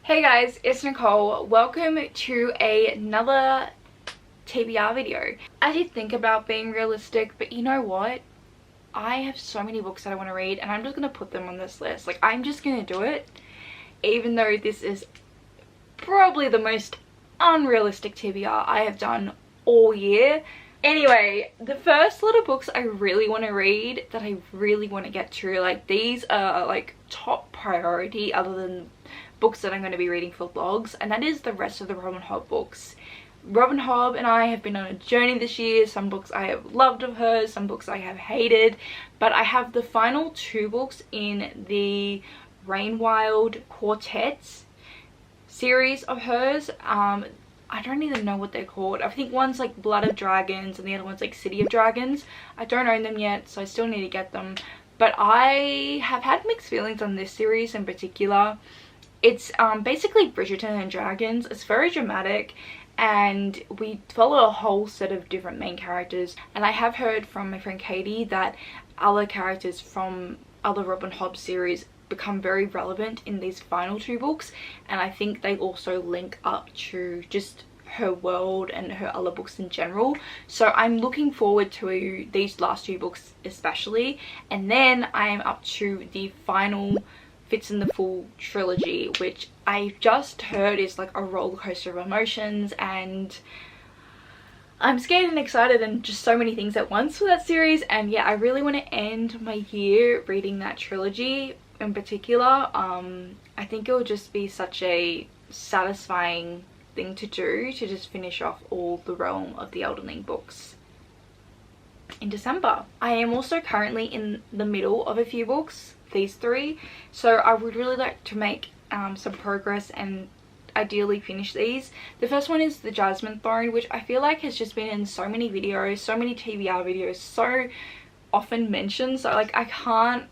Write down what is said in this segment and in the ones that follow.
Hey guys, it's Nicole. Welcome to another TBR video. I did think about being realistic, but you know what? I have so many books that I want to read and I'm just going to put them on this list. Like, I'm just going to do it, even though this is probably the most unrealistic TBR I have done all year. Anyway, the first lot of books I really want to read, that I really want to get through, like these are like top priority other than books that I'm going to be reading for vlogs, and that is the rest of the Rob and Hobb books. Robin Hobb and I have been on a journey this year. Some books I have loved of hers, some books I have hated, but I have the final two books in the Rainwild Quartets series of hers. I don't even know what they're called. I think one's like Blood of Dragons and the other one's like City of Dragons. I don't own them yet, so I still need to get them, but I have had mixed feelings on this series in particular. It's basically Bridgerton and dragons. It's very dramatic and we follow a whole set of different main characters, and I have heard from my friend Katie that other characters from other Robin Hobb series become very relevant in these final two books, and I think they also link up to just her world and her other books in general. So I'm looking forward to these last two books especially, and then I am up to the final Fits in the Fool trilogy, which I just heard is like a roller coaster of emotions, and I'm scared and excited and just so many things at once for that series. And yeah, I really want to end my year reading that trilogy in particular. I think it will just be such a satisfying thing to do, to just finish off all the Realm of the Elden books in December. I am also currently in the middle of a few books, these three, so I would really like to make some progress and ideally finish these. The first one is The Jasmine Throne, which I feel like has just been in so many videos, so many TBR videos, so often mentioned, so like I can't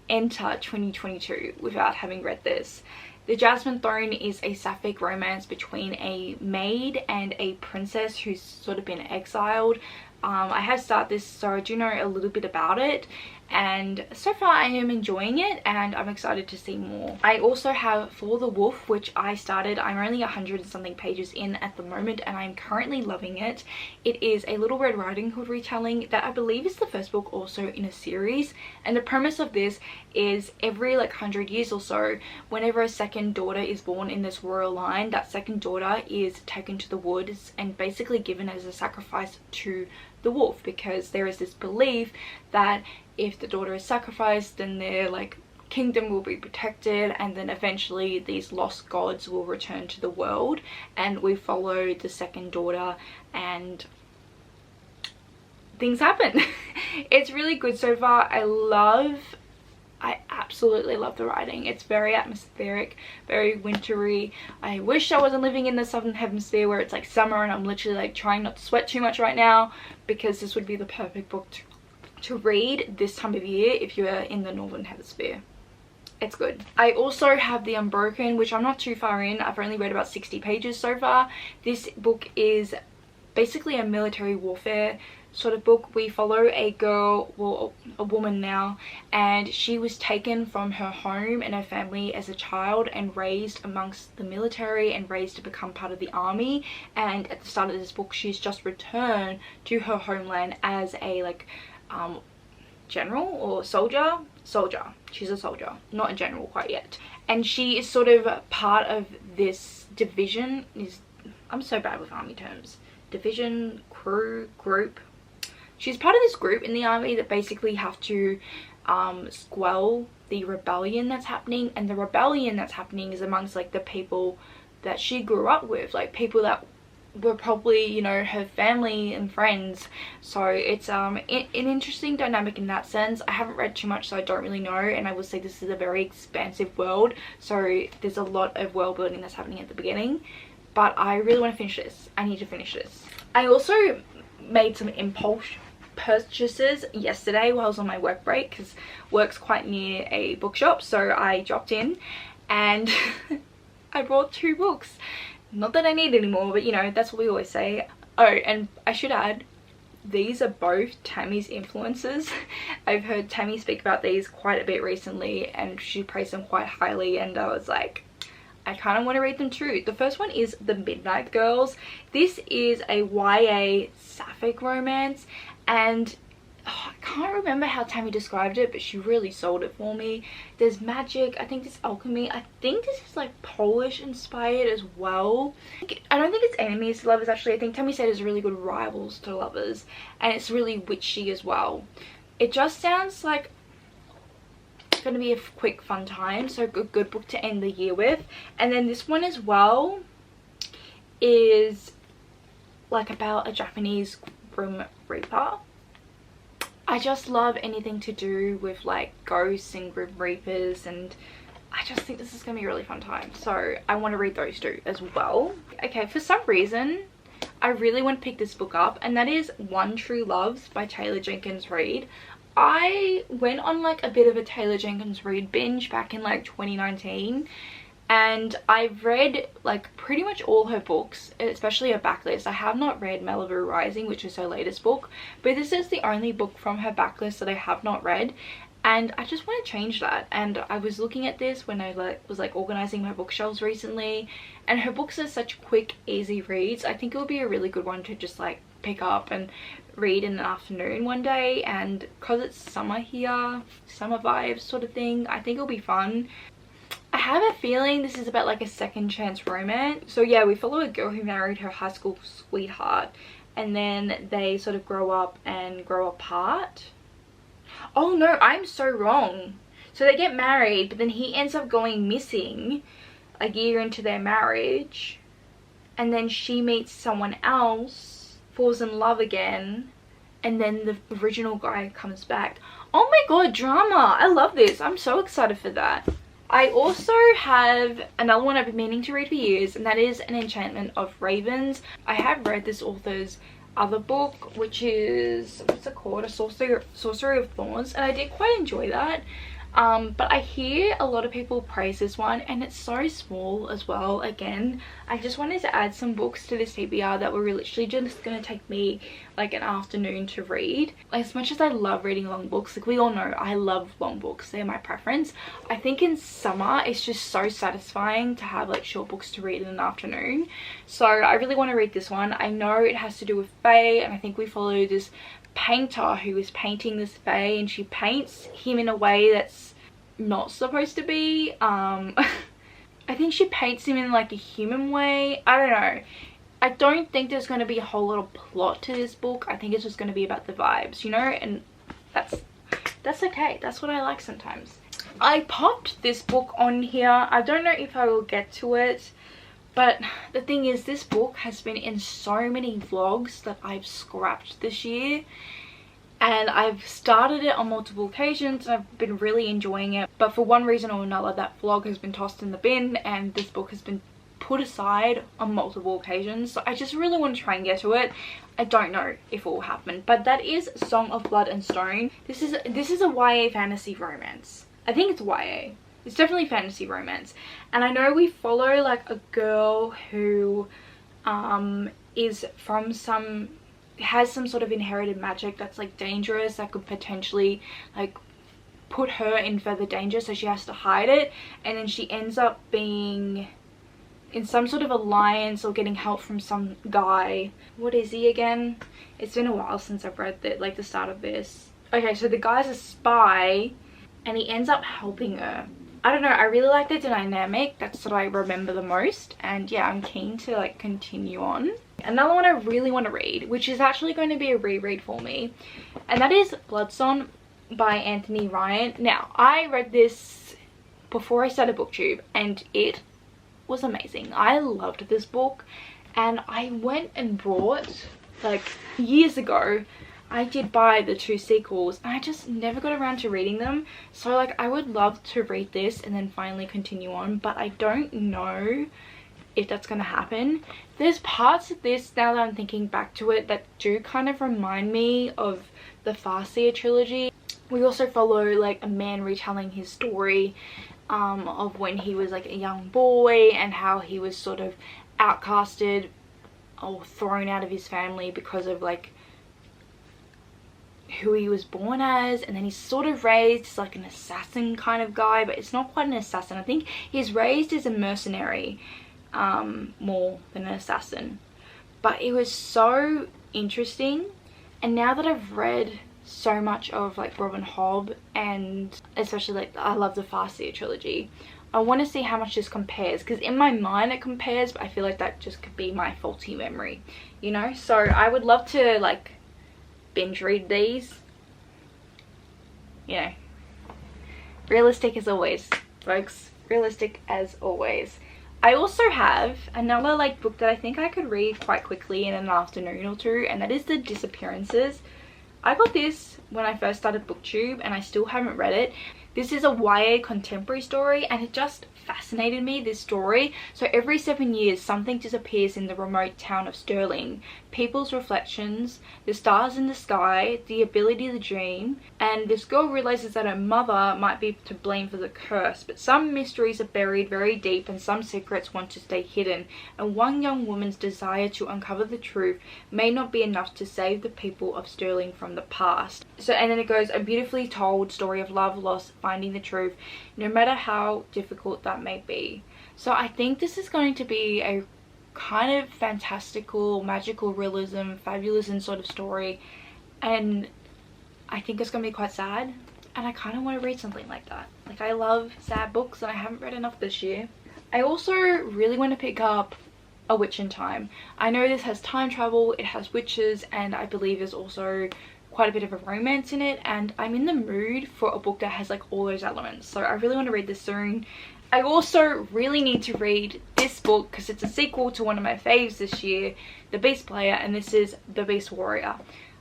enter 2022 without having read this. The Jasmine Throne is a sapphic romance between a maid and a princess who's sort of been exiled. I have started this, so I do know a little bit about it, and so far I am enjoying it and I'm excited to see more. I also have For the Wolf, which I started. I'm only 100 and something pages in at the moment and I'm currently loving it. It is a Little Red Riding Hood retelling that I believe is the first book also in a series, and the premise of this is every like 100 years or so, whenever a second daughter is born in this royal line, that second daughter is taken to the woods and basically given as a sacrifice to the wolf, because there is this belief that if the daughter is sacrificed, then their like kingdom will be protected, and then eventually these lost gods will return to the world. And we follow the second daughter and things happen. It's really good so far. I absolutely love the writing. It's very atmospheric, very wintry. I wish I wasn't living in the southern hemisphere where it's like summer and I'm literally like trying not to sweat too much right now, because this would be the perfect book to read this time of year if you are in the northern hemisphere. It's good. I also have The Unbroken, which I'm not too far in. I've only read about 60 pages so far. This book is basically a military warfare sort of book. We follow a girl, well, a woman now, and she was taken from her home and her family as a child and raised amongst the military and raised to become part of the army. And at the start of this book, she's just returned to her homeland as a like general or soldier. She's a soldier, not a general quite yet, and she is sort of part of this division. I'm so bad with army terms. Division, crew, group. She's part of this group in the army that basically have to squell the rebellion that's happening, and the rebellion that's happening is amongst like the people that she grew up with, like people that were probably, you know, her family and friends. So it's an interesting dynamic in that sense. I haven't read too much, so I don't really know, and I will say this is a very expansive world, so there's a lot of world building that's happening at the beginning, but I really want to finish this. I need to finish this. I also made some impulse purchases yesterday while I was on my work break, because work's quite near a bookshop, so I dropped in and I bought 2 books. Not that I need anymore, but you know, that's what we always say. Oh, and I should add, these are both Tammy's influences. I've heard Tammy speak about these quite a bit recently and she praised them quite highly, and I was like, I kind of want to read them too. The first one is The Midnight Girls. This is a YA sapphic romance, and I can't remember how Tammy described it, but she really sold it for me. There's magic, I think there's alchemy, I think this is like Polish inspired as well. I don't think it's enemies to lovers actually. I think Tammy said it's really good rivals to lovers, and it's really witchy as well. It just sounds like it's going to be a quick fun time, so a good book to end the year with. And then this one as well is like about a Japanese grim reaper. I just love anything to do with like ghosts and grim reapers, and I just think this is gonna be a really fun time, so I want to read those two as well. Okay, for some reason I really want to pick this book up, and that is One True Loves by Taylor Jenkins Reid. I went on like a bit of a Taylor Jenkins Reid binge back in like 2019, and I've read like pretty much all her books, especially her backlist. I have not read Malibu Rising, which is her latest book, but this is the only book from her backlist that I have not read, and I just want to change that. And I was looking at this when I was organizing my bookshelves recently, and her books are such quick, easy reads. I think it would be a really good one to just like pick up and read in the afternoon one day, and because it's summer here, summer vibes sort of thing, I think it'll be fun. I have a feeling this is about like a second chance romance. So yeah, we follow a girl who married her high school sweetheart, and then they sort of grow up and grow apart. Oh no, I'm so wrong. So they get married, but then he ends up going missing a year into their marriage, and then she meets someone else, falls in love again, and then the original guy comes back. Oh my god, drama! I love this. I'm so excited for that. I also have another one I've been meaning to read for years, and that is An Enchantment of Ravens. I have read this author's other book, which is, what's it called? A Sorcery of Thorns, and I did quite enjoy that. But I hear a lot of people praise this one, and it's so small as well. Again, I just wanted to add some books to this TBR that were literally just gonna take me like an afternoon to read. Like, as much as I love reading long books, like we all know I love long books, they're my preference. I think in summer it's just so satisfying to have like short books to read in an afternoon. So I really want to read this one. I know it has to do with Fae, and I think we follow this painter who is painting this Fae, and she paints him in a way that's not supposed to be. I think she paints him in like a human way. I don't know. I don't think there's going to be a whole lot of plot to this book. I think it's just going to be about the vibes, you know, and that's okay. That's what I like sometimes. I popped this book on here. I don't know if I will get to it, but the thing is, this book has been in so many vlogs that I've scrapped this year, and I've started it on multiple occasions and I've been really enjoying it, but for one reason or another that vlog has been tossed in the bin and this book has been put aside on multiple occasions. So I just really want to try and get to it. I don't know if it will happen, but that is Song of Blood and Stone. This is a YA fantasy romance. I think it's YA. It's definitely fantasy romance, and I know we follow like a girl who is from has some sort of inherited magic that's like dangerous, that could potentially like put her in further danger, so she has to hide it, and then she ends up being in some sort of alliance or getting help from some guy. What is he again? It's been a while since I've read the start of this. Okay, so the guy's a spy and he ends up helping her. I don't know, I really like the dynamic. That's what I remember the most, and yeah, I'm keen to like continue on. Another one I really want to read, which is actually going to be a reread for me, and that is Bloodsong by Anthony Ryan. Now, I read this before I started BookTube and it was amazing. I loved this book, and I went and bought, like years ago, I did buy the 2 sequels and I just never got around to reading them. So like I would love to read this and then finally continue on, but I don't know if that's gonna happen. There's parts of this, now that I'm thinking back to it, that do kind of remind me of the Farseer trilogy. We also follow like a man retelling his story of when he was like a young boy and how he was sort of outcasted or thrown out of his family because of like who he was born as, and then he's sort of raised as like an assassin kind of guy, but it's not quite an assassin. I think he's raised as a mercenary more than an assassin. But it was so interesting, and now that I've read so much of like Robin Hobb, and especially like I love the Farseer trilogy, I want to see how much this compares, because in my mind it compares, but I feel like that just could be my faulty memory, you know. So I would love to like binge read these, you know. Realistic as always, folks, realistic as always. I also have another like book that I think I could read quite quickly in an afternoon or two, and that is the Disappearances. I got this when I first started BookTube and I still haven't read it. This is a YA contemporary story, and it just fascinated me, this story. So every 7 years something disappears in the remote town of Stirling. People's reflections, the stars in the sky, the ability to dream, and this girl realizes that her mother might be to blame for the curse, but some mysteries are buried very deep and some secrets want to stay hidden, and one young woman's desire to uncover the truth may not be enough to save the people of Stirling from the past. So, and then it goes, a beautifully told story of love, loss, finding the truth, no matter how difficult that may be. So I think this is going to be a kind of fantastical, magical realism, fabulism sort of story, and I think it's going to be quite sad, and I kind of want to read something like that. Like, I love sad books and I haven't read enough this year. I also really want to pick up A Witch in Time. I know this has time travel, it has witches, and I believe there's also quite a bit of a romance in it, and I'm in the mood for a book that has like all those elements, so I really want to read this soon. I also really need to read this book because it's a sequel to one of my faves this year, The Beast Player, and this is The Beast Warrior.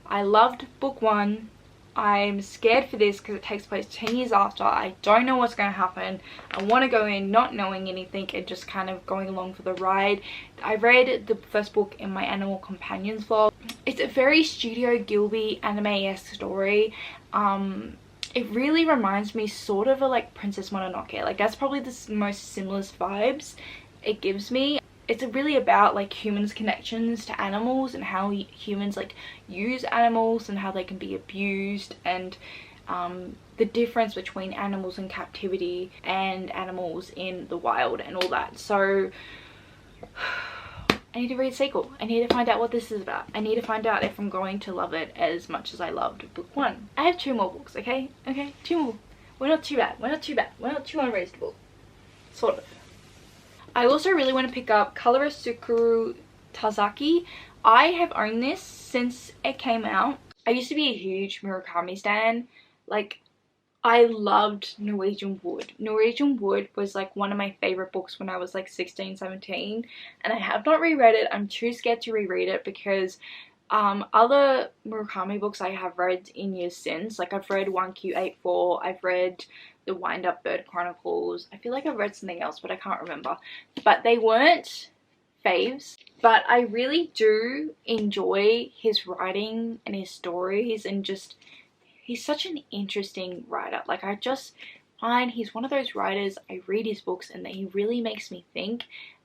I loved book 1. I'm scared for this because it takes place 10 years after. I don't know what's going to happen. I want to go in not knowing anything and just kind of going along for the ride. I read the first book in my Animal Companions vlog. It's a very Studio Ghibli anime-esque story. It really reminds me sort of a like Princess Mononoke. Like, that's probably the most similest vibes it gives me. It's really about like humans' connections to animals and how humans like use animals and how they can be abused, and the difference between animals in captivity and animals in the wild and all that. So I need to read a sequel. I need to find out what this is about. I need to find out if I'm going to love it as much as I loved book 1. I have 2 more books, okay? Okay, 2 more. We're not too bad. We're not too bad. We're not too unreasonable. Sort of. I also really want to pick up Colorasuku Tazaki. I have owned this since it came out. I used to be a huge Murakami stan. Like, I loved Norwegian Wood. Norwegian Wood was like one of my favorite books when I was like 16, 17, and I have not reread it. I'm too scared to reread it because other Murakami books I have read in years since, like I've read 1Q84, I've read The Wind Up Bird Chronicles, I feel like I've read something else but I can't remember, but they weren't faves. But I really do enjoy his writing and his stories, and just he's such an interesting writer. Like, I just find he's one of those writers, I read his books and he really makes me think,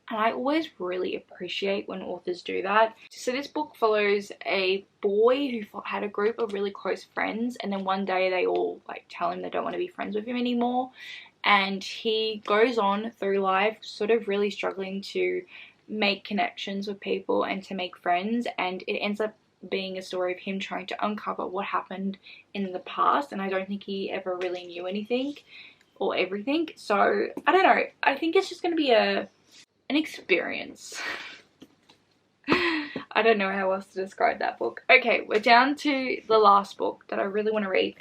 and I always really appreciate when authors do that. So this book follows a boy who had a group of really close friends, and then one day they all like tell him they don't want to be friends with him anymore, and he goes on through life sort of really struggling to make connections with people and to make friends, and it ends up being a story of him trying to uncover what happened in the past, and I don't think he ever really knew anything or everything. So I don't know, I think it's just going to be an experience. I don't know how else to describe that book. Okay, we're down to the last book that I really want to read,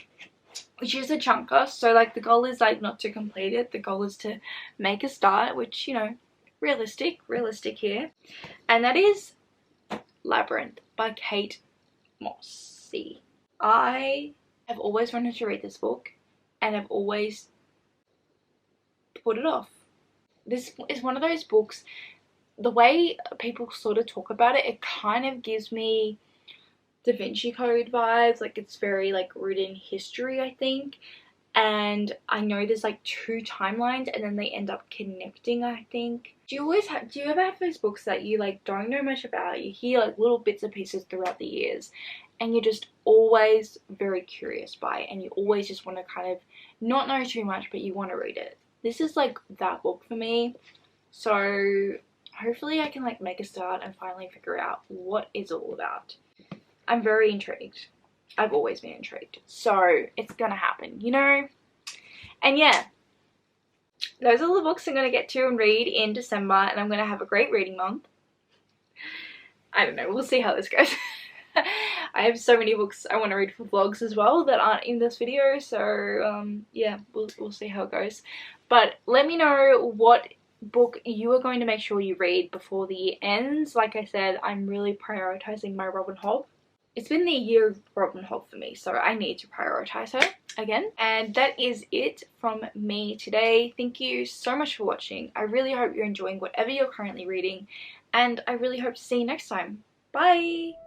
which is a chunker. So like the goal is like not to complete it, the goal is to make a start, which, you know, realistic here, and that is Labyrinth by Kate Moss. I have always wanted to read this book and have always put it off. This is one of those books, the way people sort of talk about it, it kind of gives me Da Vinci Code vibes. Like, it's very like rooted in history, I think, and I know there's like 2 timelines and then they end up connecting, I think. Do you ever have those books that you like don't know much about, you hear like little bits and pieces throughout the years, and you're just always very curious by it, and you always just want to kind of not know too much, but you want to read it. This is like that book for me. So hopefully I can like make a start and finally figure out what it's all about. I'm very intrigued. I've always been intrigued, so it's gonna happen, you know? And yeah, those are all the books I'm gonna get to and read in December, and I'm gonna have a great reading month. I don't know, we'll see how this goes. I have so many books I want to read for vlogs as well that aren't in this video, so yeah, we'll see how it goes. But let me know what book you are going to make sure you read before the year ends. Like I said, I'm really prioritizing my Robin Hobb. It's been the year of Robin Hobb for me, so I need to prioritize her again. And that is it from me today. Thank you so much for watching. I really hope you're enjoying whatever you're currently reading, and I really hope to see you next time. Bye!